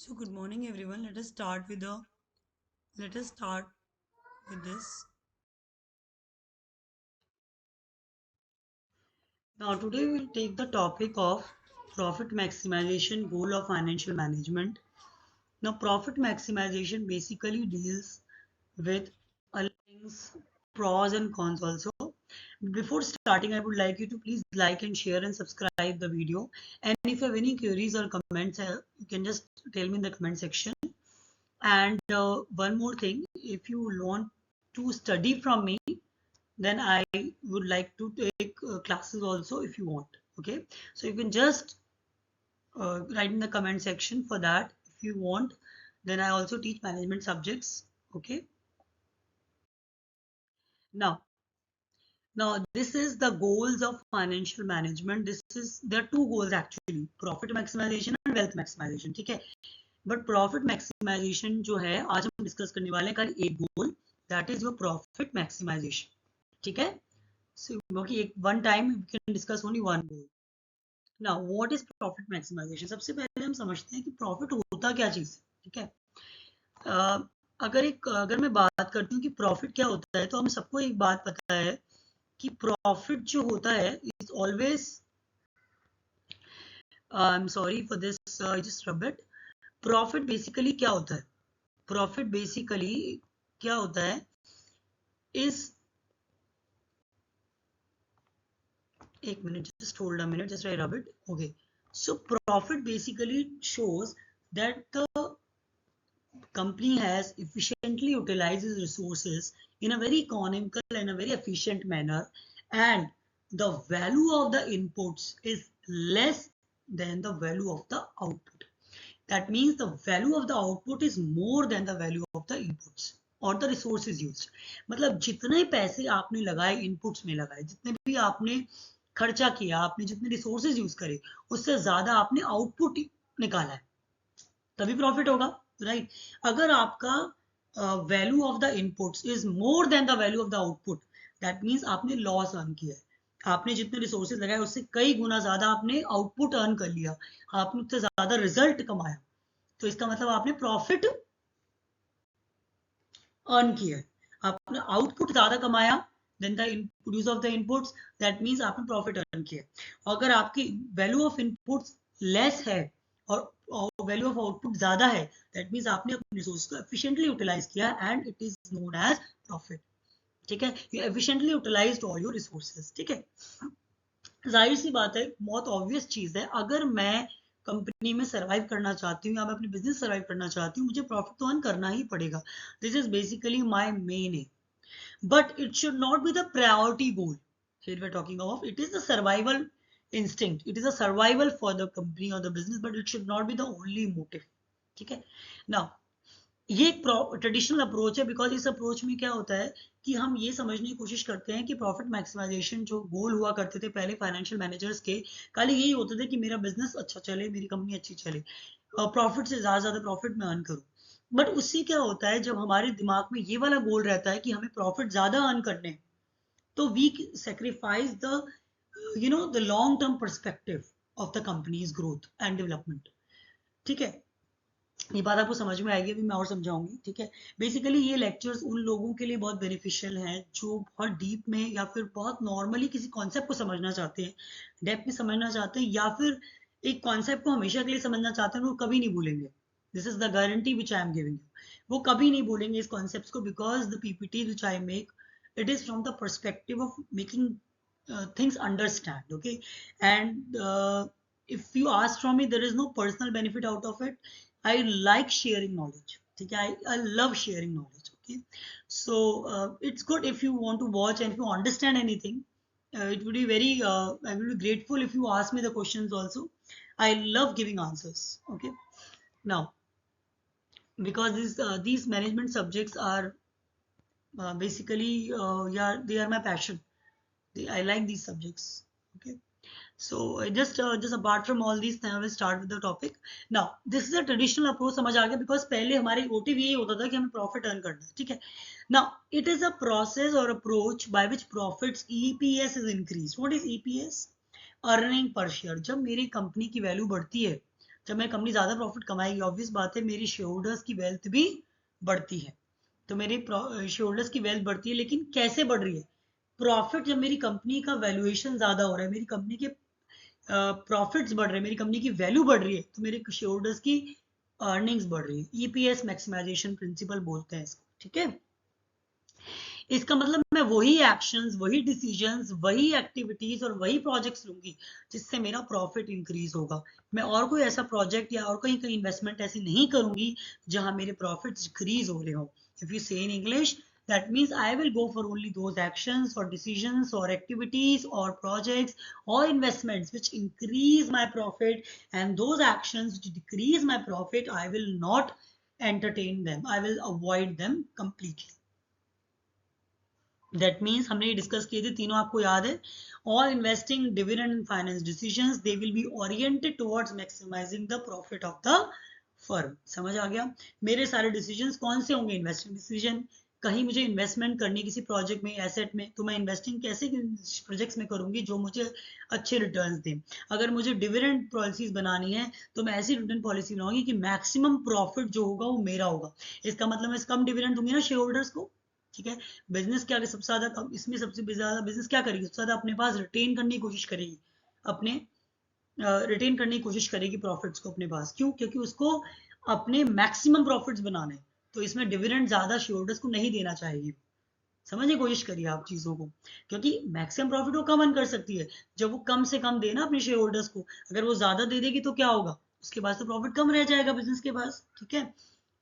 So good morning everyone. Let us start with this. Now today we'll take the topic of profit maximization goal of financial management. Now profit maximization basically deals with a things pros and cons also. Before starting, I would like you to please like and share and subscribe the video. And if you have any queries or comments, you can just tell me in the comment section. And one more thing, if you want to study from me, then I would like to take classes also if you want. Okay, so you can just write in the comment section for that if you want. Then I also teach management subjects. Okay, now this is the goals of financial management. There are two goals actually, profit maximization and wealth maximization. ठीक है, but profit maximisation जो है आज हम discuss करने वाले हैं कल एक goal, that is your profit maximization. ठीक है, so क्योंकि एक one time we can discuss only one goal. Now what is profit maximization? सबसे पहले हम समझते हैं कि प्रॉफिट होता क्या चीज है. ठीक है, अगर मैं बात करती हूँ कि प्रॉफिट क्या होता है, तो हमें सबको एक बात पता है कि प्रॉफिट जो होता है is always, I am sorry for this, just rub it. Profit basically क्या होता है? प्रॉफिट बेसिकली क्या होता है इस, एक minute, just hold a minute, just I rub it. Okay, so profit basically shows that the company has efficiently utilized its resources in a very economical and a very efficient manner, and the value of the inputs is less than the value of the output. That means the value of the output is more than the value of the inputs और the resources used. मतलब जितने पैसे आपने लगाए, inputs में लगाए, जितने भी आपने खर्चा किया, आपने जितने रिसोर्सेज यूज करे, उससे ज्यादा आपने आउटपुट निकाला है, तभी प्रॉफिट होगा, राइट? अगर आपका value of the inputs is more than the value of the output, that means आपने लॉस अर्न किया है. आपने जितने रिसोर्सेज लगाए उससे कई गुना ज्यादा आपने आउटपुट अर्न कर लिया, आपने उससे ज्यादा रिजल्ट कमाया, तो इसका मतलब आपने प्रॉफिट अर्न किया है. आपने आउटपुट ज्यादा कमाया than the use of the inputs, that means आपने प्रॉफिट अर्न किया. अगर आपकी वैल्यू ऑफ इनपुट्स लेस है और वैल्यू ऑफ आउटपुट ज्यादा है, दैट मीन्स आपने अपने रिसोर्स को एफिशिएंटली यूटिलाइज किया and it is known as profit. ठीक है, you efficiently utilised all your resources. ठीक है, जाहिर सी बात है, बहुत ऑब्वियस चीज है, अगर मैं कंपनी में सरवाइव करना चाहती हूँ या मैं अपनी बिजनेस सरवाइव करना चाहती हूँ, मुझे प्रॉफिट तो अर्न करना ही पड़ेगा. This is basically my main M, but it should not be the priority goal. Here we're talking of, it is the survival instinct, it is a survival for the company or the business, but it should not be the only motive. ठीक है, now ये एक traditional approach है, because इस approach में क्या होता है कि हम ये समझने की कोशिश करते हैं कि प्रॉफिट मैक्सिमाइजेशन जो गोल हुआ करते थे पहले फाइनेंशियल मैनेजर्स के, खाली यही होते थे कि मेरा बिजनेस अच्छा चले, मेरी कंपनी अच्छी चले, प्रॉफिट से ज्यादा प्रॉफिट में अर्न करूं. बट उससे क्या होता है, जब हमारे दिमाग में ये वाला गोल रहता है कि हमें प्रॉफिट ज्यादा अर्न करने, तो we sacrifice the the long term perspective of the company's growth and development. ठीक है, ये बात आपको समझ में आएगी, अभी मैं और समझाऊंगी. ठीक है, बेसिकली ये लेक्चर्स उन लोगों के लिए बहुत बेनिफिशियल हैं जो बहुत डीप में या फिर बहुत नॉर्मली किसी कॉन्सेप्ट को समझना चाहते हैं, डेप्थ में समझना चाहते हैं, या फिर एक कॉन्सेप्ट को हमेशा के लिए समझना चाहते हैं, वो कभी नहीं भूलेंगे. This is the guarantee which I am giving you. वो कभी नहीं भूलेंगे इस कॉन्सेप्ट को, because the PPT which I make, it is from the perspective of making things understand. Okay, and if you ask from me, there is no personal benefit out of it. I like sharing knowledge. Okay, I love sharing knowledge. Okay, so it's good if you want to watch and if you understand anything. It would be very I will be grateful if you ask me the questions also. I love giving answers. Okay, now because these management subjects are basically yeah, they are my passion. I like these subjects. Okay, so just apart from all these, now we'll start with the topic. Now this is a traditional approach, समझ आ गया, because पहले हमारे motive यही होता था कि हमें प्रॉफिट अर्न करना है. ठीक है, now it is a process or approach by which profits EPS is increased. What is EPS? Earning per share. जब मेरी कंपनी की वैल्यू बढ़ती है, जब मेरी कंपनी ज्यादा प्रॉफिट कमाएगी, ऑब्वियस बात है मेरी शेयर होल्डर्स की वेल्थ भी बढ़ती है। तो मेरी शेयर होल्डर्स की वेल्थ बढ़ती है, लेकिन कैसे बढ़ रही है? प्रॉफिट, जब मेरी कंपनी का वैल्यूएशन ज्यादा हो रहा है, मेरी कंपनी के प्रॉफिट्स बढ़ रहे हैं, मेरी कंपनी की वैल्यू बढ़ रही है, तो मेरे शेयर होल्डर्स की अर्निंग्स बढ़ रही है। ईपीएस मैक्सिमाइजेशन प्रिंसिपल बोलते हैं इसको, ठीक है। इसका मतलब मैं वही एक्शंस, वही डिसीजंस, वही एक्टिविटीज और वही प्रोजेक्ट्स लूंगी जिससे मेरा प्रॉफिट इंक्रीज होगा। मैं और कोई ऐसा प्रोजेक्ट या और कहीं कहीं इन्वेस्टमेंट ऐसी नहीं करूंगी जहां मेरे प्रॉफिट्स डिक्रीज हो रहे हो। इफ यू से in English, that means I will go for only those actions or decisions or activities or projects or investments which increase my profit, and those actions which decrease my profit, I will not entertain them, I will avoid them completely. That means हमने ये discuss किए थे तीनों, आपको याद है। All investing, dividend and finance decisions, they will be oriented towards maximising the profit of the firm. समझ आ गया? मेरे सारे डिसीजंस कौन से होंगे? Investing decision. कहीं मुझे इन्वेस्टमेंट करनी किसी प्रोजेक्ट में, एसेट में, तो मैं इन्वेस्टिंग कैसे प्रोजेक्ट्स में करूंगी जो मुझे अच्छे रिटर्न्स दें। अगर मुझे डिविडेंड पॉलिसीज बनानी है तो मैं ऐसी डिविडेंड पॉलिसी बनाऊंगी कि मैक्सिमम प्रॉफिट जो होगा वो मेरा होगा। इसका मतलब मैं कम डिविडेंड दूंगी ना शेयर होल्डर्स को, ठीक है। बिजनेस क्या, सबसे ज्यादा इसमें सबसे ज्यादा बिजनेस क्या करेगी? सबसे ज्यादा अपने पास रिटेन करने की कोशिश करेगी, अपने रिटेन करने की कोशिश करेगी प्रॉफिट्स को अपने पास। क्यों? क्योंकि उसको अपने मैक्सिमम प्रॉफिट्स बनाने, तो इसमें डिविडेंड ज्यादा शेयर होल्डर्स को नहीं देना चाहेगी। समझने की कोशिश करिए आप चीजों को, क्योंकि मैक्सिमम प्रॉफिट वो कम कर सकती है। जब वो कम से कम देना अपने शेयर होल्डर्स को, अगर वो ज्यादा दे देगी तो क्या होगा? उसके पास तो प्रॉफिट कम रह जाएगा बिजनेस के पास, ठीक है।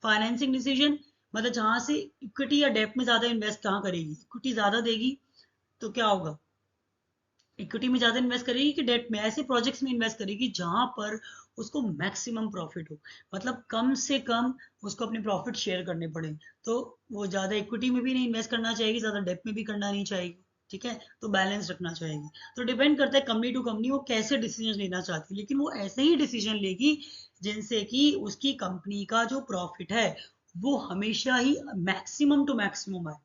फाइनेंसिंग डिसीजन, मतलब जहां से इक्विटी या डेट में ज्यादा इन्वेस्ट कहाँ करेगी? इक्विटी ज्यादा देगी तो क्या होगा? इक्विटी में ज्यादा इन्वेस्ट करेगी कि डेट में? ऐसे प्रोजेक्ट्स में इन्वेस्ट करेगी जहां पर उसको मैक्सिमम प्रॉफिट हो, मतलब कम से कम उसको अपने प्रॉफिट शेयर करने पड़े। तो वो ज्यादा इक्विटी में भी नहीं इन्वेस्ट करना चाहेगी, ज्यादा डेट में भी करना नहीं चाहेगी, ठीक है। तो बैलेंस रखना चाहेगी। तो डिपेंड करता है कंपनी टू कंपनी वो कैसे डिसीजन लेना चाहती है, लेकिन वो ऐसे ही डिसीजन लेगी जिनसे कि उसकी कंपनी का जो प्रॉफिट है वो हमेशा ही मैक्सिमम टू मैक्सिमम आए।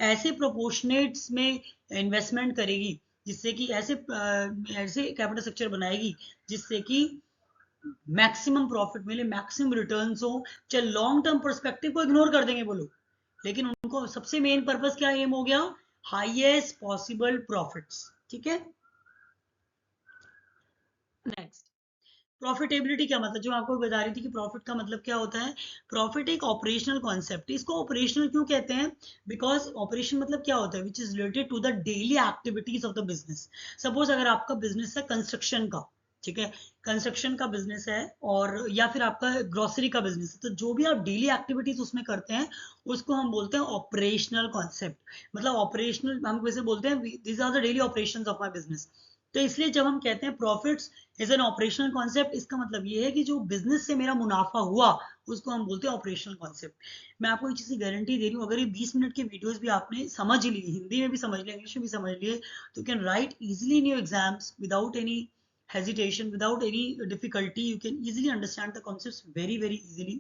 ऐसे प्रोपोर्शनेट्स में इन्वेस्टमेंट करेगी जिससे कि ऐसे कैपिटल स्ट्रक्चर बनाएगी जिससे कि मैक्सिमम प्रॉफिट मिले, मैक्सिमम रिटर्न्स हो। चाहे लॉन्ग टर्म पर्सपेक्टिव को इग्नोर कर देंगे वो लोग, लेकिन उनको सबसे मेन पर्पस क्या एम हो गया? हाईएस्ट पॉसिबल प्रॉफिट्स, ठीक है। नेक्स्ट, प्रॉफिटेबिलिटी क्या मतलब? जो आपको बता रही थी कि प्रॉफिट का मतलब क्या होता है। प्रॉफिट एक ऑपरेशनल कॉन्सेप्ट है। इसको ऑपरेशनल क्यों कहते हैं? बिकॉज ऑपरेशन मतलब क्या होता है? Which is related to the daily activities of the business. Suppose अगर आपका बिजनेस है कंस्ट्रक्शन का, ठीक है, कंस्ट्रक्शन का बिजनेस है, और या फिर आपका ग्रोसरी का बिजनेस है, तो जो भी आप डेली एक्टिविटीज उसमें करते हैं उसको हम बोलते हैं ऑपरेशनल कॉन्सेप्ट। मतलब ऑपरेशनल हम वैसे बोलते हैं these are the daily operations of my business. तो इसलिए जब हम कहते हैं profits is an operational concept, इसका मतलब ये है कि जो बिजनेस से मेरा मुनाफा हुआ उसको हम बोलते हैं ऑपरेशनल कॉन्सेप्ट। मैं आपको एक चीज की गारंटी दे रही हूँ, अगर ये 20 मिनट के वीडियोस भी आपने समझ ली, हिंदी में भी समझ लिया, इंग्लिश में भी समझ लिए, तो can write easily in your exams without any hesitation, without any difficulty. You can easily understand the concepts very easily.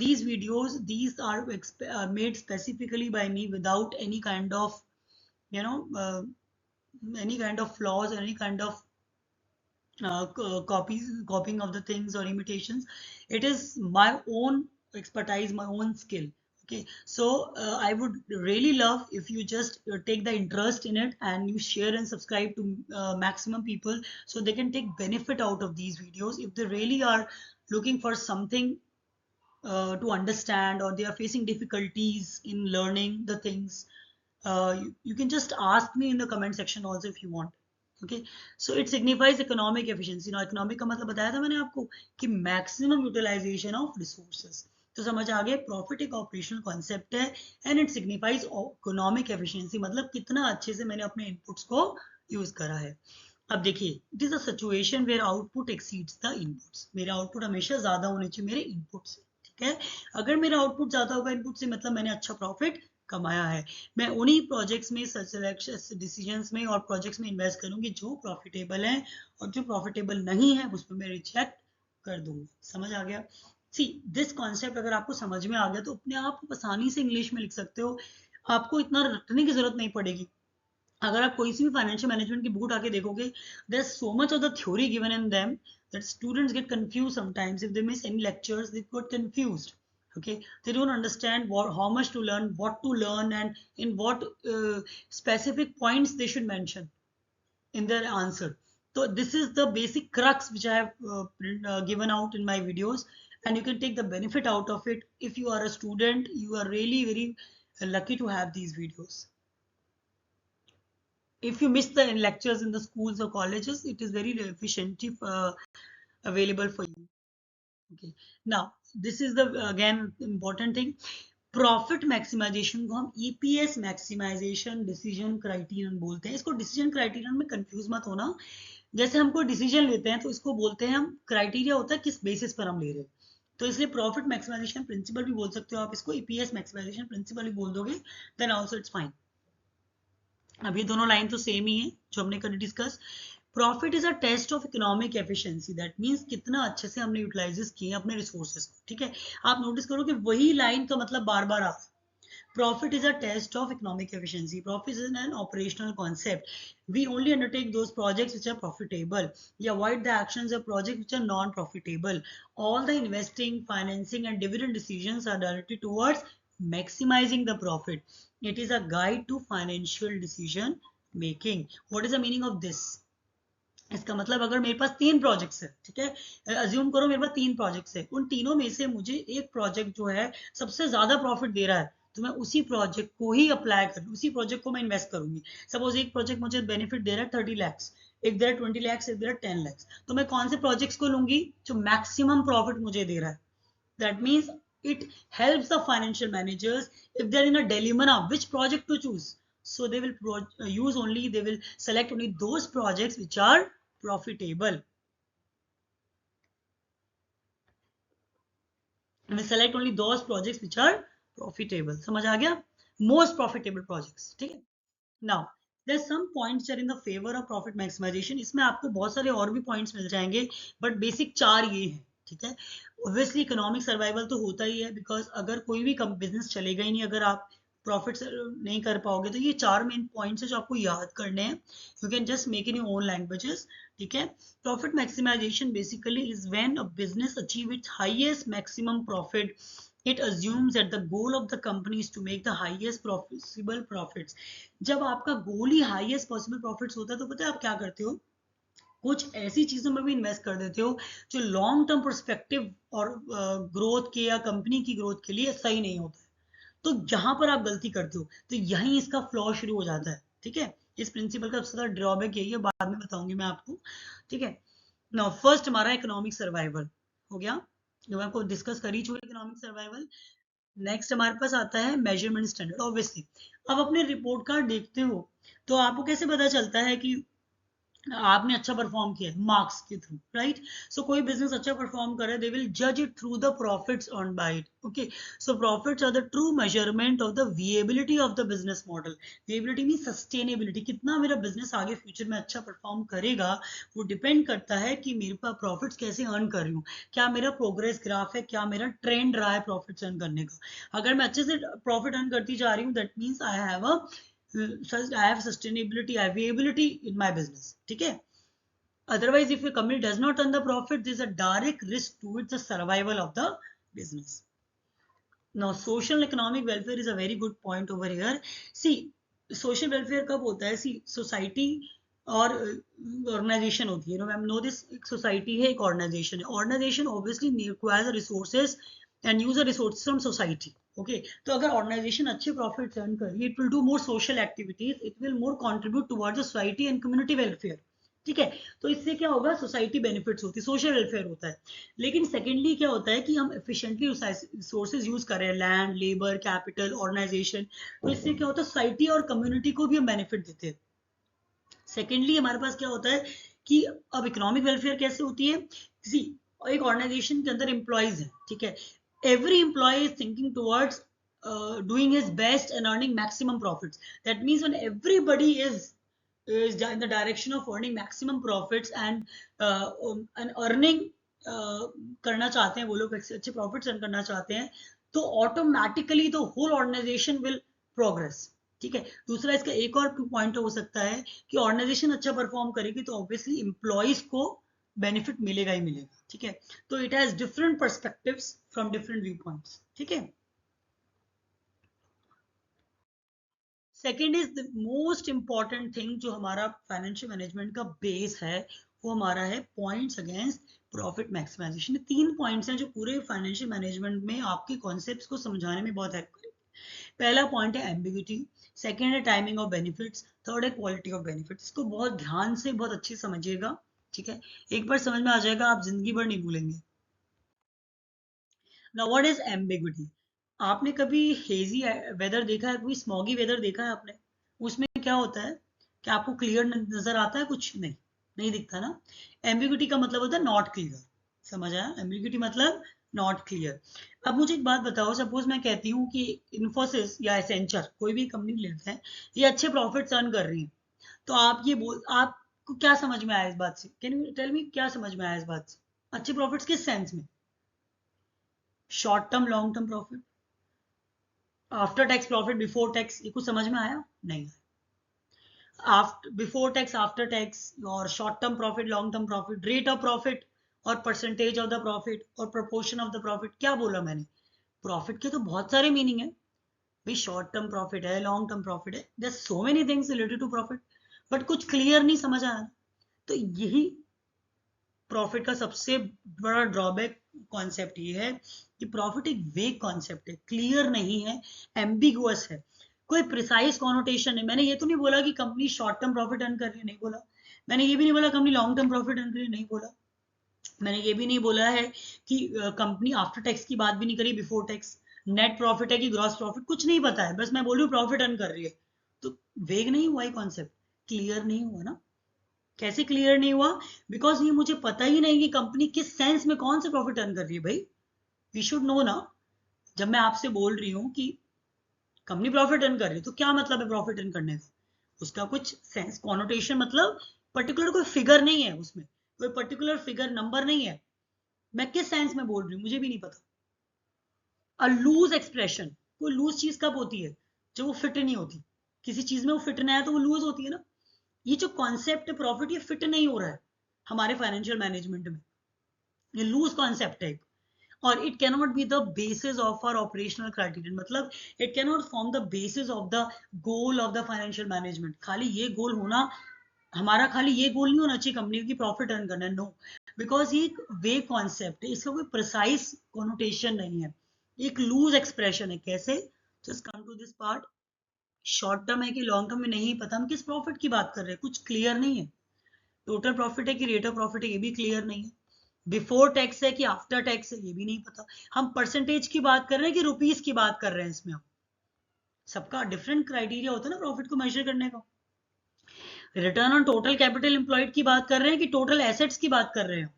These videos, these are made specifically by me without any kind of, you know, any kind of flaws or any kind of copying of the things or imitations. It is my own expertise, my own skill. Okay, so I would really love if you just take the interest in it and you share and subscribe to maximum people so they can take benefit out of these videos. If they really are looking for something to understand, or they are facing difficulties in learning the things, you can just ask me in the comment section also if you want. Okay, so it signifies economic efficiency. ना economic का मतलब बताया था मैंने आपको कि maximum utilisation of resources. तो समझ आ गया, प्रॉफिट एक ऑपरेशनल कॉन्सेप्ट है and it signifies economic efficiency, मतलब कितना अच्छे से मैंने अपने इनपुट्स को यूज करा है। अब देखिए, it is a situation where output exceeds the inputs. मेरा आउटपुट हमेशा ज्यादा होने चाहिए मेरे इनपुट से, ठीक है। अगर मेरा आउटपुट ज्यादा होगा इनपुट से, मतलब मैंने अच्छा प्रॉफिट कमाया है। मैं उन्हीं प्रोजेक्ट्स में, डिसीजंस में और प्रोजेक्ट्स में इन्वेस्ट करूंगी जो प्रॉफिटेबल हैं, और जो प्रॉफिटेबल नहीं है उसमें मैं रिजेक्ट कर दूंगी। समझ आ गया? सी दिस कॉन्सेप्ट अगर आपको समझ में आ गया तो अपने आप आसानी से इंग्लिश में लिख सकते हो, आपको इतना रटने की जरूरत नहीं पड़ेगी। अगर आप कोई सी भी फाइनेंशियल मैनेजमेंट की बुक उठा के देखोगे, there so much of the theory given in them that students get confused sometimes. If they miss any lectures, they got confused. Okay, they don't understand how much to learn, what to learn, and in what specific points they should mention in their answer. So this is the basic crux which I have given out in my videos, and you can take the benefit out of it. If you are a student, you are really very lucky to have these videos. If you miss the lectures in the schools or colleges, it is very efficiently available for you. Okay, now this is the again important thing. Profit maximization को हम EPS maximisation decision criterion बोलते हैं. इसको decision criterion में confuse मत होना. जैसे हमको डिसीजन लेते हैं तो इसको बोलते हैं हम, क्राइटेरिया होता है किस बेसिस पर हम ले रहे हैं. तो इसलिए प्रॉफिट मैक्सिमाइजेशन प्रिंसिपल भी बोल सकते हो आप इसको, ईपीएस मैक्सिमाइजेशन प्रिंसिपल भी बोल दोगे, देन आल्सो इट्स फाइन. अब ये दोनों लाइन तो सेम ही है जो हमने कल discuss. Profit is a test of economic efficiency, that means कितना अच्छे से हमने यूटिलाइज किए अपने रिसोर्सेज को. ठीक है, आप नोटिस करो कि वही लाइन का मतलब बार बार आता है. Profit is a test of economic efficiency. Profit is an operational concept. We only undertake those projects which are profitable. We avoid the actions of projects which are non-profitable. All the investing, financing, and dividend decisions are directed towards maximizing the profit. It is a guide to financial decision making. What is the meaning of this? इसका मतलब अगर मेरे पास 3 projects है, ठीक है, assume करो मेरे पास 3 projects है, उन तीनों में से मुझे एक प्रोजेक्ट जो है सबसे ज्यादा प्रॉफिट दे रहा है, तो मैं उसी प्रोजेक्ट को ही अप्लाई कर, उसी प्रोजेक्ट को मैं इन्वेस्ट करूंगी. सपोज एक प्रोजेक्ट मुझे बेनिफिट दे रहा है 30 lakhs, एक दे रहा है 20 lakhs, एक दे रहा है 10 lakhs, तो मैं कौन से प्रोजेक्ट्स को लूंगी जो मैक्सिमम प्रॉफिट मुझे दे रहा है. That means it helps the financial managers if they're in a dilemma which project to choose. So they will they will select only those projects which are profitable. And we select only those projects which are profitable. समझ आ गया? Most profitable projects. ठीक है? Now there's some points that are in the favor of profit maximization. इसमें आपको बहुत सारे और भी points मिल जाएंगे, but basic 4 ये हैं. ठीक है, ऑब्वियसली इकोनॉमिक सर्वाइवल तो होता ही है, बिकॉज अगर कोई भी बिजनेस चलेगा ही नहीं अगर आप प्रॉफिट नहीं कर पाओगे. तो ये 4 मेन पॉइंट्स है जो आपको याद करने हैं. You can just make in your own languages. ठीक है, profit maximization basically is when a business achieve its highest maximum profit. It assumes that the goal of the company is to make the highest possible profits. जब आपका गोल ही highest possible profits होता है तो पता है आप क्या करते हो, कुछ ऐसी चीजों में भी इन्वेस्ट कर देते हो जो लॉन्ग टर्म पर्सपेक्टिव और ग्रोथ के या कंपनी की ग्रोथ के लिए सही नहीं होता है. तो जहां पर आप गलती करते हो तो यहीं इसका फ्लॉ शुरू हो जाता है. ठीक है, इस प्रिंसिपल का सबसे ज्यादा ड्रॉबैक यही है, बाद में बताऊंगी मैं आपको. ठीक है, नाउ फर्स्ट हमारा इकोनॉमिक सर्वाइवल हो गया, जो मैं आपको डिस्कस कर ही चुके इकोनॉमिक सर्वाइवल. नेक्स्ट हमारे पास आता है मेजरमेंट स्टैंडर्ड. ऑब्वियसली अब अपने रिपोर्ट कार्ड देखते हो तो आपको कैसे पता चलता है कि आपने अच्छा परफॉर्म किया, मार्क्स के थ्रू, राइट. सो कोई बिजनेस अच्छा परफॉर्म करे, दे विल जज it through the profits earned by it. Okay, so profits are the true measurement of the viability of the business model. Viability mean sustainability, कितना मेरा business आगे future में अच्छा perform करेगा वो डिपेंड करता है कि मेरे पास प्रॉफिट्स कैसे अर्न कर रही हूँ, क्या मेरा प्रोग्रेस ग्राफ है, क्या मेरा ट्रेंड रहा है प्रॉफिट्स अर्न करने का. अगर मैं अच्छे से प्रॉफिट अर्न करती जा रही हूँ, that means I have sustainability, I have viability in my business. ठीक है, otherwise if a company does not earn the profit, there is a direct risk towards the survival of the business. Now social economic welfare is a very good point over here. See, social welfare कब होता है? See, society और organization होती है. Ma'am know this, एक society है, एक organization है. Organization obviously requires resources and use the resources from society. Okay, तो अगर ऑर्गेनाइजेशन अच्छे प्रॉफिट अर्न कर रही है, it will do more social activities, it will more contribute towards the society and community welfare. ठीक है, तो इससे क्या होगा, सोसाइटी बेनिफिट्स होती है, सोशल वेलफेयर होता है. लेकिन सेकेंडली क्या होता है कि हम एफिशिएंटली रिसोर्सेज यूज करें, लैंड, लेबर, कैपिटल, ऑर्गेनाइजेशन, तो इससे क्या होता है, सोसाइटी और कम्युनिटी को भी हम बेनिफिट देते हैं. सेकेंडली हमारे पास क्या होता है कि अब इकोनॉमिक वेलफेयर कैसे होती है. किसी एक ऑर्गेनाइजेशन के अंदर एम्प्लॉयज है, ठीक है, every employee is thinking towards doing his best and earning maximum profits. That means when everybody is in the direction of earning maximum profits and earning करना चाहते हैं, वो लोग अच्छे प्रॉफिट्स अर्न करना चाहते हैं, तो automatically the whole organization will progress. ठीक है, दूसरा इसका एक और पॉइंट हो सकता है कि ऑर्गेनाइजेशन अच्छा परफॉर्म करेगी तो ऑब्वियसली एम्प्लॉयज को बेनिफिट मिलेगा ही मिलेगा, ठीक है। तो it has different perspectives from different view points, ठीक है। Second is the most important thing, जो हमारा फाइनेंशियल मैनेजमेंट का बेस है, वो हमारा है points against profit maximization. 3 points हैं जो पूरे फाइनेंशियल मैनेजमेंट में आपके कॉन्सेप्ट्स को समझाने में बहुत हेल्प करेंगे। पहला पॉइंट है एम्बिग्यूटी, सेकेंड है टाइमिंग ऑफ बेनिफिट्स, थर्ड है क्वालिटी ऑफ बेनिफिट्स। इसको बहुत ध्यान से बहुत अच्छे समझिएगा, ठीक है। एक बार समझ में आ जाएगा, आप जिंदगी भर नहीं भूलेंगे। Now what is ambiguity? आपने कभी हेजी वेदर देखा है, कोई स्मॉगी वेदर देखा है आपने? उसमें क्या होता है कि आपको क्लियर नजर आता है, कुछ नहीं, नहीं दिखता ना। एम्बिग्यूटी का मतलब होता है नॉट क्लियर। समझ आया? एम्बिग्यूटी मतलब नॉट क्लियर। अब मुझे एक बात बताओ, सपोज मैं कहती हूँ कि इन्फोसिस या एसेंचर, कोई भी कंपनी लेते हैं, ये अच्छे प्रॉफिट्स अर्न कर रही है, तो आप ये बोल, आपको क्या समझ में आया इस बात से? कैन यू टेल मी, क्या समझ में आया इस बात से? अच्छे प्रॉफिट्स किस सेंस में? Short term, long term profit, after tax profit, before tax, ये कुछ समझ में आया? नहीं। After, before tax, after tax, और short term profit, long term profit, rate of profit, और परसेंटेज ऑफ द प्रॉफिट, और प्रोपोर्शन ऑफ द प्रॉफिट। क्या बोला मैंने? प्रॉफिट के तो बहुत सारे मीनिंग है भाई। शॉर्ट टर्म प्रॉफिट है, लॉन्ग टर्म प्रॉफिट है, there so many things related to profit, but कुछ क्लियर नहीं समझ आया। तो यही प्रॉफिट का सबसे बड़ा ड्रॉबैक कॉन्सेप्ट ये है कि प्रॉफिट एक वेग कॉन्सेप्ट है, क्लियर नहीं है, एम्बिगुअस है, कोई प्रिसाइज कॉनोटेशन नहीं। मैंने ये तो नहीं बोला कि company short term profit earn कर रही है, नहीं बोला। मैंने ये भी नहीं बोला company long term profit earn कर रही है, नहीं बोला। मैंने ये भी नहीं बोला है कि कंपनी आफ्टर टैक्स की बात भी नहीं करी, बिफोर टैक्स नेट प्रॉफिट है कि ग्रॉस प्रॉफिट, कुछ नहीं पता है, बस मैं बोल रही हूँ प्रॉफिट अर्न कर रही है। तो वेग नहीं हुआ ये कॉन्सेप्ट, क्लियर नहीं हुआ ना। कैसे क्लियर नहीं हुआ? बिकॉज ये मुझे पता ही नहीं कि कंपनी किस सेंस में कौन से प्रॉफिट अर्न कर रही है भाई। वी शुड नो ना। जब मैं आपसे बोल रही हूँ कि कंपनी प्रॉफिट अर्न कर रही है, तो क्या मतलब है प्रॉफिट अर्न करने का? उसका कुछ सेंस कॉनोटेशन, मतलब पर्टिकुलर कोई फिगर नहीं है उसमें, कोई पर्टिकुलर फिगर नंबर नहीं है। मैं किस सेंस में बोल रही हूँ मुझे भी नहीं पता। अ लूज एक्सप्रेशन, कोई लूज चीज कब होती है? जब वो फिट नहीं होती। किसी चीज में वो फिट नहीं है तो वो लूज होती है ना। ये जो कॉन्सेप्ट है प्रॉफिट, ये फिट नहीं हो रहा है हमारे फाइनेंशियल मैनेजमेंट में। ये लूज कॉन्सेप्ट है, और it cannot be the basis of our operational criterion, मतलब it cannot form the basis of the goal of the financial management. खाली ये गोल होना, हमारा खाली ये गोल नहीं होना चाहिए कंपनी की प्रॉफिट अर्न करना, नो। बिकॉज ये एक वे कॉन्सेप्ट है, इसका कोई प्रिसाइज कॉनोटेशन नहीं है, एक लूज एक्सप्रेशन है। कैसे? Just come to this part. Short term है कि लॉन्ग टर्म में नहीं पता, हम किस प्रॉफिट की बात कर रहे हैं, कुछ क्लियर नहीं है। टोटल प्रॉफिट है कि रेट ऑफ प्रॉफिट है, ये भी क्लियर नहीं है। बिफोर टैक्स है कि आफ्टर टैक्स है, ये भी नहीं पता। हम परसेंटेज की बात कर रहे हैं कि रुपीस की बात कर रहे हैं, इसमें हम सबका डिफरेंट क्राइटेरिया होता है ना प्रॉफिट को मेजर करने का। Return on total capital employed की बात कर रहे हैं कि टोटल एसेट्स की बात कर रहे हैं,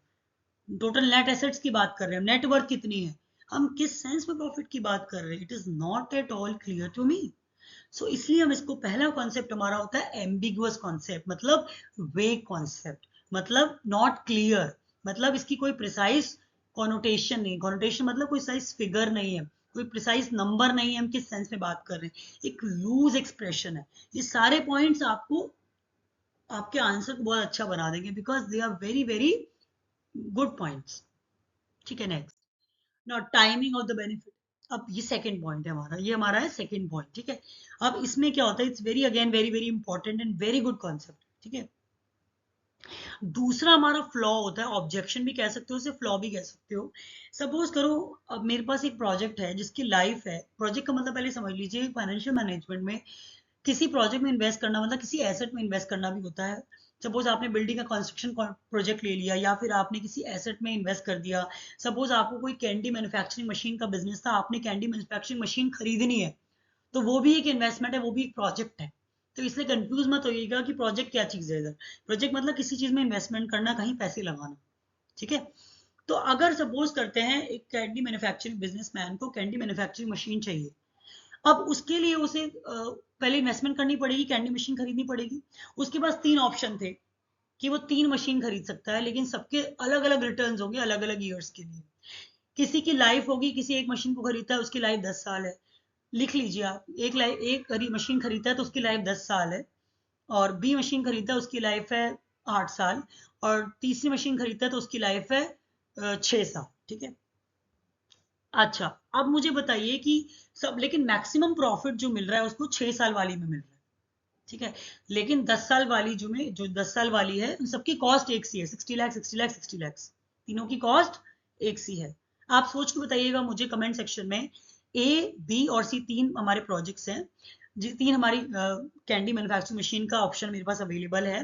टोटल नेट एसेट्स की बात कर रहे हैं, नेटवर्थ कितनी है, हम किस सेंस में प्रॉफिट की बात कर रहे हैं? It is not at all clear to me. So इसलिए हम इसको, पहला कॉन्सेप्ट हमारा होता है एम्बिगुअस कॉन्सेप्ट, मतलब वेग कॉन्सेप्ट, मतलब नॉट क्लियर, मतलब इसकी कोई प्रिसाइज कॉनोटेशन नहीं। कॉनोटेशन मतलब कोई साइज फिगर नहीं है, कोई प्रिसाइज नंबर नहीं है, हम किस सेंस में बात कर रहे हैं, एक लूज एक्सप्रेशन है। ये सारे पॉइंट्स आपको आपके आंसर को बहुत अच्छा बना देंगे, because they are very very good points, ठीक है। Next, now timing of the benefit. अब ये सेकंड पॉइंट है हमारा, ये हमारा है सेकंड पॉइंट, ठीक है। अब इसमें क्या होता है, it's very again very very important and very good concept, ठीक है। दूसरा हमारा फ्लॉ होता है, ऑब्जेक्शन भी कह सकते हो उसे, फ्लॉ भी कह सकते हो। सपोज करो, अब मेरे पास एक प्रोजेक्ट है जिसकी लाइफ है, प्रोजेक्ट का मतलब पहले समझ लीजिए, फाइनेंशियल मैनेजमेंट में किसी प्रोजेक्ट में इन्वेस्ट करना मतलब किसी एसेट में इन्वेस्ट करना भी होता है। सपोज आपने बिल्डिंग का कंस्ट्रक्शन प्रोजेक्ट ले लिया, या फिर आपने किसी एसेट में इन्वेस्ट कर दिया। सपोज आपको कोई कैंडी मैन्युफैक्चरिंग मशीन का बिजनेस था, आपने कैंडी मैन्युफैक्चरिंग मशीन खरीदनी है, तो वो भी एक इन्वेस्टमेंट है, वो भी एक प्रोजेक्ट है। तो इसलिए कंफ्यूज मत होइएगा कि प्रोजेक्ट क्या चीज है। इधर प्रोजेक्ट मतलब किसी चीज में इन्वेस्टमेंट करना, कहीं पैसे लगाना, ठीक है। तो अगर सपोज करते हैं एक कैंडी मैन्युफैक्चरिंग बिजनेसमैन को कैंडी मैन्युफैक्चरिंग मशीन चाहिए, अब उसके लिए उसे पहले इन्वेस्टमेंट करनी पड़ेगी, कैंडी मशीन खरीदनी पड़ेगी। उसके पास 3 ऑप्शन थे कि वो 3 मशीन खरीद सकता है, लेकिन सबके अलग अलग रिटर्न्स होंगे अलग अलग ईयर्स के लिए। किसी की लाइफ होगी, किसी एक मशीन को खरीदता है उसकी लाइफ 10 साल है। लिख लीजिए आप, एक मशीन खरीदता है तो उसकी लाइफ 10 साल है, और बी मशीन खरीदता है उसकी लाइफ है 8 साल, और तीसरी मशीन खरीदता है तो उसकी लाइफ है 6 साल। ठीक है, अच्छा अब मुझे बताइए कि सब, लेकिन मैक्सिमम प्रॉफिट जो मिल रहा है उसको 6 साल वाली में मिल रहा है। ठीक है, लेकिन 10 साल वाली जो 10 साल वाली है उन सबकी कॉस्ट एक सी है, 60 लाख 60 लाख 60 लाख, तीनों की कॉस्ट एक सी है। आप सोच के बताइएगा मुझे कमेंट सेक्शन में। ए, बी और सी तीन हमारे प्रोजेक्ट्स हैं, जी तीन हमारी कैंडी मैन्युफैक्चरिंग मशीन का ऑप्शन मेरे पास अवेलेबल है।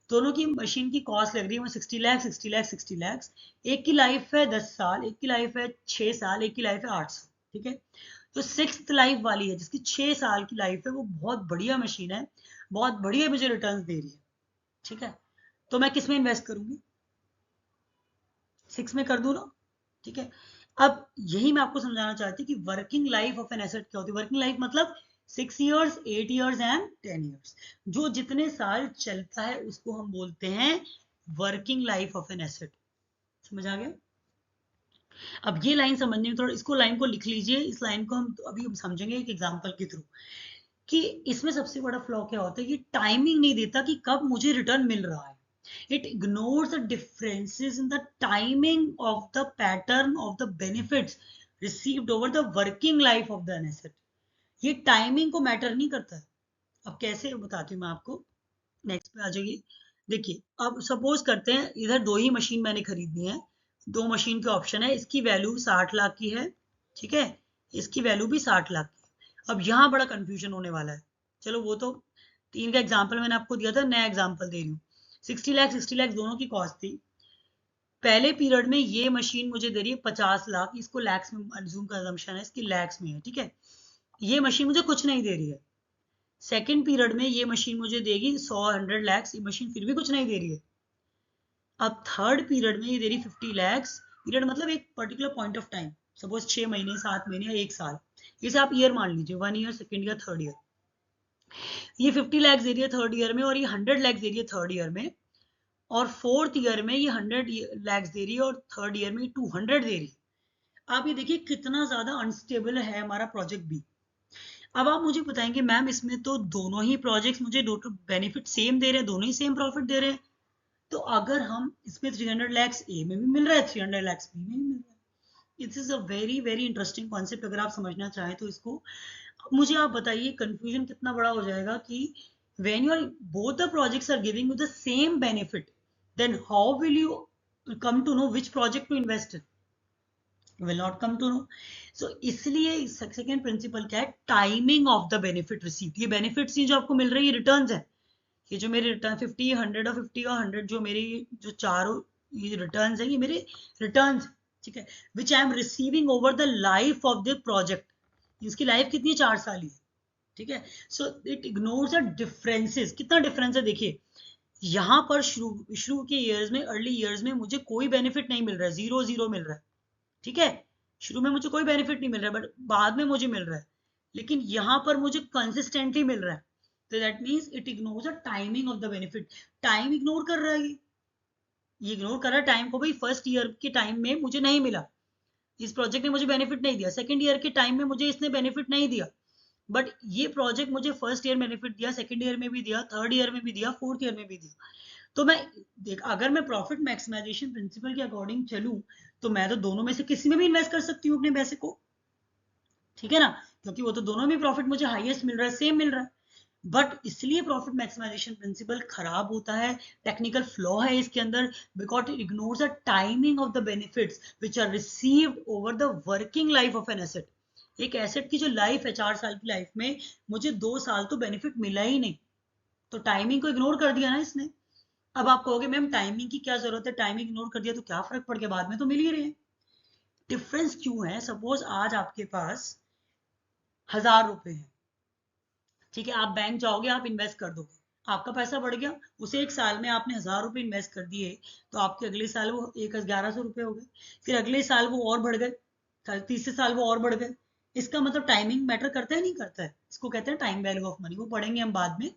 दोनों की मशीन की कॉस्ट लग रही है 60 लाख 60 लाख 60 लाख। एक की लाइफ है 10 साल, एक की लाइफ है 6 साल, एक की लाइफ है 8 साल। ठीक है, तो 6th लाइफ वाली है जिसकी 6 साल की लाइफ है, वो बहुत बढ़िया मशीन है, बहुत बढ़िया मुझे रिटर्न्स दे रही है। ठीक है, तो मैं किस में इन्वेस्ट करूंगी? 6 में कर दूं ना। ठीक है, अब यही मैं आपको समझाना चाहती कि working life of an asset क्या होती है। वर्किंग लाइफ मतलब 6 ईयर्स, 8 ईयर्स एंड 10 ईयर्स, जो जितने साल चलता है उसको हम बोलते हैं working life of an asset. समझ आ गया? अब ये लाइन समझने में थोड़ा, इसको लाइन को लिख लीजिए, इस लाइन को हम अभी हम समझेंगे एक एग्जांपल के थ्रू, कि इसमें सबसे बड़ा फ्लॉ क्या होता है, कि टाइमिंग नहीं देता कि कब मुझे रिटर्न मिल रहा है। It ignores the differences in the timing of the pattern of the benefits received over the working life of the asset. ये टाइमिंग को मैटर नहीं करता है। अब कैसे बताती हूँ मैं आपको, नेक्स्ट पे आ जाइए। देखिए, अब सपोज करते हैं इधर दो ही मशीन मैंने खरीदनी है, दो मशीन के ऑप्शन है, इसकी वैल्यू 60 लाख की है। ठीक है, इसकी वैल्यू भी 60 लाख की है। अब यहाँ बड़ा कंफ्यूजन होने वाला है। चलो वो तो तीन का एग्जाम्पल मैंने आपको दिया था, नया एग्जाम्पल दे रही हूँ। 60 लाख दोनों की कॉस्ट थी। पहले पीरियड में ये मशीन मुझे दे रही है 50 लाख, इसको लैक्स में अज्यूम का assumption है, इसकी लैक्स में है। ठीक है, ये मशीन मुझे कुछ नहीं दे रही है। सेकेंड पीरियड में ये मशीन मुझे देगी 100 लैक्स, ये मशीन फिर भी कुछ नहीं दे रही है। अब थर्ड पीरियड में ये दे रही 50 लैक्स, पीरियड मतलब एक particular point of time, suppose 6 महीने, 7 महीने या 1 साल, इसे आप ईयर मान लीजिए, 1 year, second year, third year. ये 50 लैक्स दे रही है थर्ड ईयर में, और ये 100 लैक्स दे रही है थर्ड ईयर में, और फोर्थ ईयर में ये 100 लैक्स दे रही है, और थर्ड ईयर में 200 दे रही है। आप ये देखिए कितना ज्यादा अनस्टेबल है हमारा प्रोजेक्ट भी। अब आप मुझे बताएंगे मैम इसमें तो दोनों ही प्रोजेक्ट्स मुझे बेनिफिट सेम दे रहे हैं, दोनों ही सेम प्रॉफिट दे रहे हैं, तो अगर हम इसमें 300 लैक्स ए में भी मिल रहा है, 300 लैक्स बी में भी मिल रहा है। It's is a very very interesting concept, अगर आप समझना चाहें तो इसको। अब मुझे आप बताइए कंफ्यूजन कितना बड़ा हो जाएगा कि when your both the projects are giving you the same benefit, then how will you come to know which project to invest in? Will not come to know. So इसलिए सेकेंड प्रिंसिपल क्या है, timing of the benefit receive. ये benefits जो आपको मिल रही है, returns है, ये जो मेरे रिटर्न 50, 100 और 50 और 100, जो मेरी जो चारों ये रिटर्न्स है, ये मेरे रिटर्न्स। ठीक है, which I am receiving over the life of the project. इसकी लाइफ कितनी है? 4 साल ही है। ठीक है, so it ignores the differences. कितना डिफरेंस है देखिए, यहाँ पर शुरू के ईयर्स में, अर्ली ईयर्स में मुझे कोई बेनिफिट नहीं मिल रहा है, 0 0 मिल रहा है। ठीक है, शुरू में मुझे कोई बेनिफिट नहीं मिल रहा है, बट बाद में मुझे मिल रहा है, लेकिन यहाँ पर मुझे कंसिस्टेंटली मिल रहा है। तो that means it ignores the timing of the benefit. Time ignore कर रहा है ये इग्नोर कर रहा है टाइम को। भाई फर्स्ट ईयर के टाइम में मुझे नहीं मिला, इस प्रोजेक्ट ने मुझे बेनिफिट नहीं दिया, सेकंड ईयर के टाइम में मुझे इसने बेनिफिट नहीं दिया, बट ये प्रोजेक्ट मुझे फर्स्ट ईयर बेनिफिट दिया, सेकंड ईयर में भी दिया, थर्ड ईयर में भी दिया, फोर्थ ईयर में भी दिया। तो मैं देख, अगर मैं प्रॉफिट मैक्सिमाइजेशन प्रिंसिपल के अकॉर्डिंग चलूं, तो मैं तो दोनों में से किसी में भी इन्वेस्ट कर सकती हूँ अपने पैसे को। ठीक है ना, क्योंकि वो तो दोनों में प्रॉफिट मुझे हाईएस्ट मिल रहा है, सेम मिल रहा है। बट इसलिए प्रॉफिट मैक्सिमाइजेशन प्रिंसिपल खराब होता है, टेक्निकल फ्लॉ है इसके अंदर, because it ignores the timing of the benefits which are received over the working life of an asset. एक एसेट की जो लाइफ है 4 साल की लाइफ में, मुझे 2 साल तो बेनिफिट मिला ही नहीं, तो टाइमिंग को इग्नोर कर दिया ना इसने। अब आप कहोगे मैम टाइमिंग की क्या जरूरत है, टाइमिंग इग्नोर कर दिया तो क्या फर्क पड़ गया, बाद में तो मिल ही रहे हैं। डिफरेंस क्यों है? सपोज आज आपके पास 1000 रुपए है। ठीक है, आप बैंक जाओगे, आप इन्वेस्ट कर दोगे, आपका पैसा बढ़ गया, उसे एक साल में आपने 1000 रुपए इन्वेस्ट कर दिए, तो आपके अगले साल वो 1100 रुपए हो गए, फिर अगले साल वो और बढ़ गए, तीसरे साल वो और बढ़ गए। इसका मतलब टाइमिंग मैटर करता है नहीं करता है? इसको कहते हैं टाइम वैल्यू ऑफ मनी, वो पढ़ेंगे हम बाद में।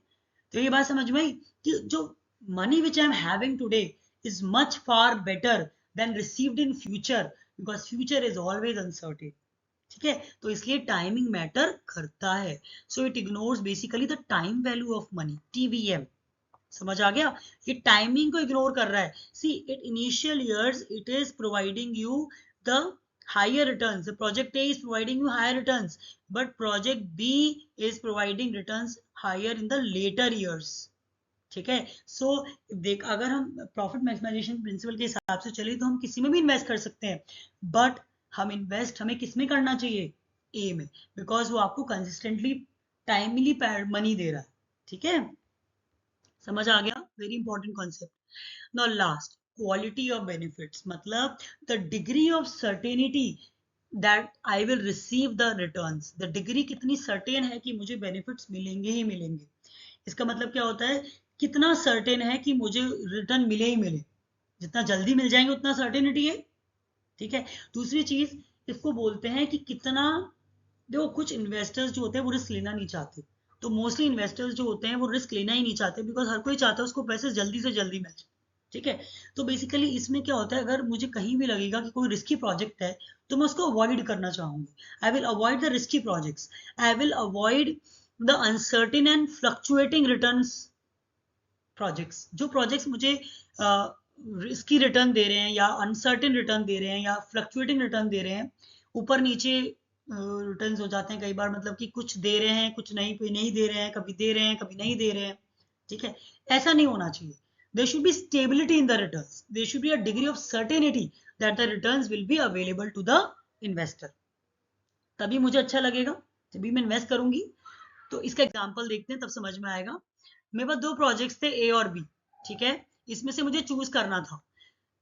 तो ये बात समझ में आई कि जो money which I am having today is much far better than received in future, because future is always uncertain. ठीक है, तो इसलिए टाइमिंग मैटर करता है। So it ignores basically the time value of money, TVM. समझ आ गया? ये टाइमिंग को इग्नोर कर रहा है. See it initial years it is providing you the higher returns. The project A is providing you higher returns, but project B is providing returns higher in the later years. ठीक है. सो देख, अगर हम profit maximisation principal के हिसाब से चले तो हम किसी में भी इन्वेस्ट कर सकते हैं, बट हमें किस में करना चाहिए? ए में, बिकॉज वो आपको कंसिस्टेंटली टाइमली मनी दे रहा है. ठीक है, समझ आ गया? Very important concept. Now last, quality of benefits, मतलब the degree of certainty that I will receive the returns. The degree कितनी सर्टेन है कि मुझे बेनिफिट्स मिलेंगे ही मिलेंगे. इसका मतलब क्या होता है? कितना सर्टेन है कि मुझे रिटर्न मिले ही मिले. जितना जल्दी मिल जाएंगे उतना सर्टेनिटी है. ठीक है. दूसरी चीज इसको बोलते हैं कि कितना, देखो कुछ इन्वेस्टर्स जो होते हैं वो रिस्क लेना नहीं चाहते. तो मोस्टली इन्वेस्टर्स जो होते हैं वो रिस्क लेना ही नहीं चाहते, बिकॉज हर कोई चाहता है उसको पैसे जल्दी से जल्दी मिल जाए. ठीक है. तो बेसिकली इसमें क्या होता है, अगर मुझे कहीं भी लगेगा कि कोई रिस्की प्रोजेक्ट है तो मैं उसको अवॉइड करना चाहूंगी. I will avoid the risky projects. I will avoid the uncertain and fluctuating returns projects. जो प्रोजेक्ट्स मुझे रिस्की रिटर्न दे रहे हैं या अनसर्टेन रिटर्न दे रहे हैं या फ्लक्चुएटिंग रिटर्न दे रहे हैं, ऊपर नीचे रिटर्न्स हो जाते हैं कई बार, मतलब कि कुछ दे रहे हैं कुछ नहीं, कोई नहीं दे रहे हैं, कभी दे रहे हैं कभी नहीं दे रहे हैं. ठीक है, ऐसा नहीं होना चाहिए. there should be stability in the returns. There should be a degree of certainty that the returns will be available to the investor. तभी मुझे अच्छा लगेगा, तभी मैं इन्वेस्ट करूंगी. तो इसका एग्जांपल देखते हैं, तब समझ में आएगा. मेरे पास दो प्रोजेक्ट्स थे, ए और बी. ठीक है, इसमें से मुझे चूज करना था.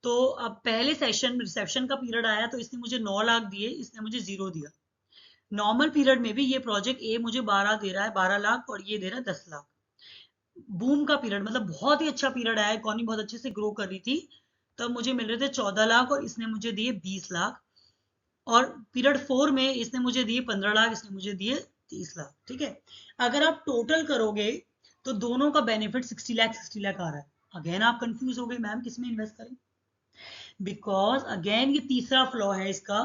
तो अब पहले सेशन रिसेप्शन का पीरियड आया तो इसने मुझे 9 लाख दिए, इसने मुझे 0 दिया. नॉर्मल पीरियड में भी ये प्रोजेक्ट ए मुझे 12 दे रहा है, 12 लाख, और ये दे रहा है 10 लाख. बूम का पीरियड, मतलब बहुत ही अच्छा पीरियड आया, इकोनॉमी बहुत अच्छे से ग्रो कर रही थी, तब मुझे मिल रहे थे 14 लाख और इसने मुझे दिए 20 लाख. और पीरियड 4 में इसने मुझे दिए 15 लाख, इसने मुझे दिए 30 लाख. ठीक है, अगर आप टोटल करोगे तो दोनों का बेनिफिट 60 लाख आ रहा है. अगेन आप कंफ्यूज हो गए, मैम किस में इन्वेस्ट करें? बिकॉज अगेन ये तीसरा फ्लॉ है इसका,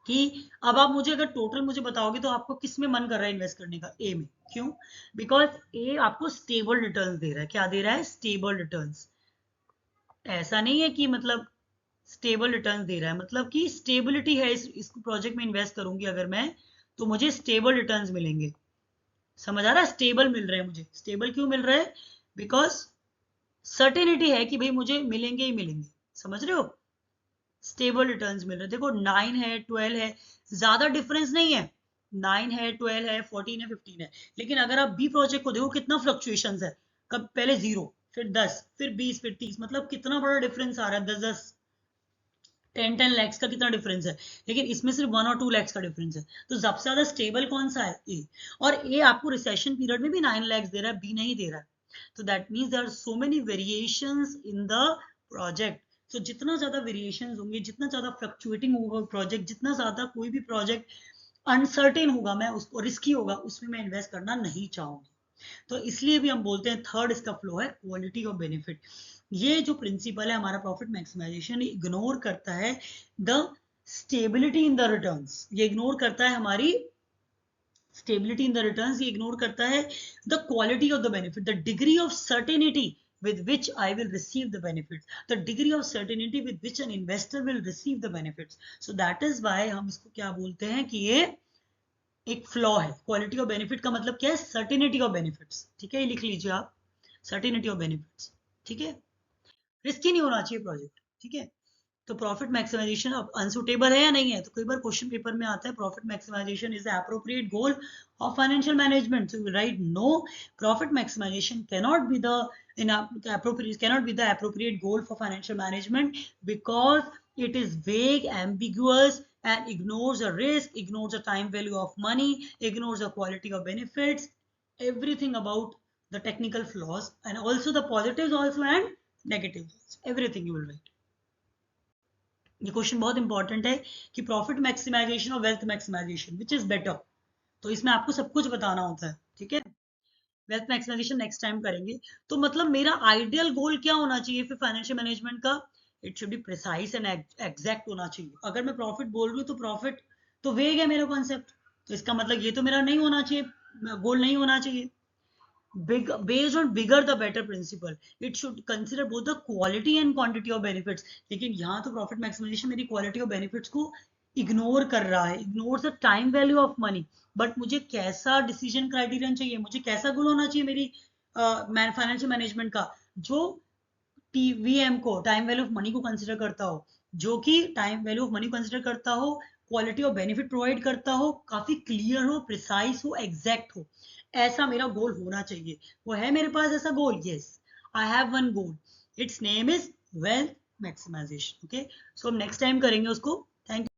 कि अब आप मुझे अगर टोटल मुझे बताओगे तो आपको किस में मन कर रहा है इन्वेस्ट करने का? ए में. क्यों? बिकॉज ए आपको स्टेबल रिटर्न्स दे रहा है. क्या दे रहा है? Stable returns. ऐसा नहीं है कि मतलब स्टेबल रिटर्न्स दे रहा है, मतलब कि स्टेबिलिटी है. इस प्रोजेक्ट में इन्वेस्ट करूंगी अगर मैं, तो मुझे स्टेबल रिटर्न्स मिलेंगे. समझ आ रहा है? स्टेबल मिल रहे हैं मुझे. स्टेबल क्यों मिल रहा है? बिकॉज सर्टेनिटी है कि भाई मुझे मिलेंगे ही मिलेंगे. समझ रहे हो? स्टेबल रिटर्न्स मिल रहे हैं. देखो 9 है 12 है, ज्यादा डिफरेंस नहीं है. 9 है 12 है 14 है 15 है. लेकिन अगर आप बी प्रोजेक्ट को देखो कितना फ्लक्चुएशंस है. कब? पहले 0, फिर 10, फिर 20, फिर 30, मतलब कितना बड़ा डिफरेंस आ रहा है. 10 10 लैक्स का कितना डिफरेंस है. लेकिन इसमें सिर्फ 1 और 2 लैक्स का डिफरेंस है. तो सबसे ज्यादा स्टेबल कौन सा है? ए. और ए आपको रिसेशन पीरियड में भी 9 लैक्स दे रहा है, बी नहीं दे रहा है. तो that means there are so many variations in the project. तो जितना ज्यादा वेरिएशंस होंगे, जितना ज्यादा फ्लक्चुएटिंग होगा प्रोजेक्ट, जितना ज्यादा कोई भी प्रोजेक्ट अनसर्टेन होगा, मैं उसको रिस्की होगा, उसमें मैं इन्वेस्ट करना नहीं चाहूंगी. तो इसलिए भी हम बोलते हैं थर्ड इसका फ्लो है क्वालिटी ऑफ बेनिफिट. ये जो प्रिंसिपल है हमारा प्रॉफिट मैक्सिमाइजेशन, इग्नोर करता है the stability in the returns. ये इग्नोर करता है हमारी स्टेबिलिटी इन द रिटर्न्स. ये इग्नोर करता है the quality of the benefit, the degree of certainty with which I will receive the benefits, the degree of certainty with which an investor will receive the benefits. So that is why हम इसको क्या बोलते हैं कि ये एक flaw है. Quality of benefit का मतलब क्या है? Certainty of benefits. ठीक है, ये लिख लीजिए आप, सर्टेनिटी ऑफ बेनिफिट्स. ठीक है, रिस्की नहीं होना चाहिए प्रोजेक्ट. ठीक है, तो प्रॉफिट मैक्सिमाइजेशन अब अनसुटेबल है या नहीं है? तो कई बार क्वेश्चन पेपर में आता है profit maximization is the appropriate goal of financial management. So we write no, profit maximization cannot be the appropriate goal for financial management, because it is vague, ambiguous, and ignores the risk, ignores the time value of money, ignores the quality of benefits, everything about the technical flaws, and also the positives also and negatives, everything you will write. ये question बहुत important है कि profit maximization और wealth maximization which is better. तो इसमें आपको सब कुछ बताना होता है. ठीक है, वेल्थ मैक्सिमाइजेशन नेक्स्ट टाइम करेंगे. तो मतलब मेरा आइडियल गोल क्या होना चाहिए फिर फाइनेंशियल मैनेजमेंट का? It should be precise and exact होना चाहिए. अगर मैं प्रॉफिट बोल रही हूँ तो प्रॉफिट तो वेग है मेरा कॉन्सेप्ट, तो इसका मतलब ये तो मेरा नहीं होना चाहिए, गोल नहीं होना चाहिए. based on bigger the better principle, it should consider both the quality and quantity of benefits. लेकिन यहाँ तो प्रॉफिट मैक्सिमाइजेशन मेरी क्वालिटी और बेनिफिट्स को इग्नोर कर रहा है, ignore the time value of money. But मुझे कैसा डिसीजन क्राइटेरियन चाहिए, मुझे कैसा गोल होना चाहिए मेरी फाइनेंशियल मैनेजमेंट का, जो टीवीएम को, टाइम वैल्यू ऑफ मनी को कंसिडर करता हो, जो कि time value of money consider करता हो, क्वालिटी ऑफ बेनिफिट प्रोवाइड करता हो, काफी क्लियर हो, प्रिसाइज हो, एग्जैक्ट हो। ऐसा मेरा गोल होना चाहिए। वो है मेरे पास ऐसा goal? Yes, I have one goal, it's name is wealth maximization. Okay, so हम नेक्स्ट टाइम करेंगे उसको। थैंक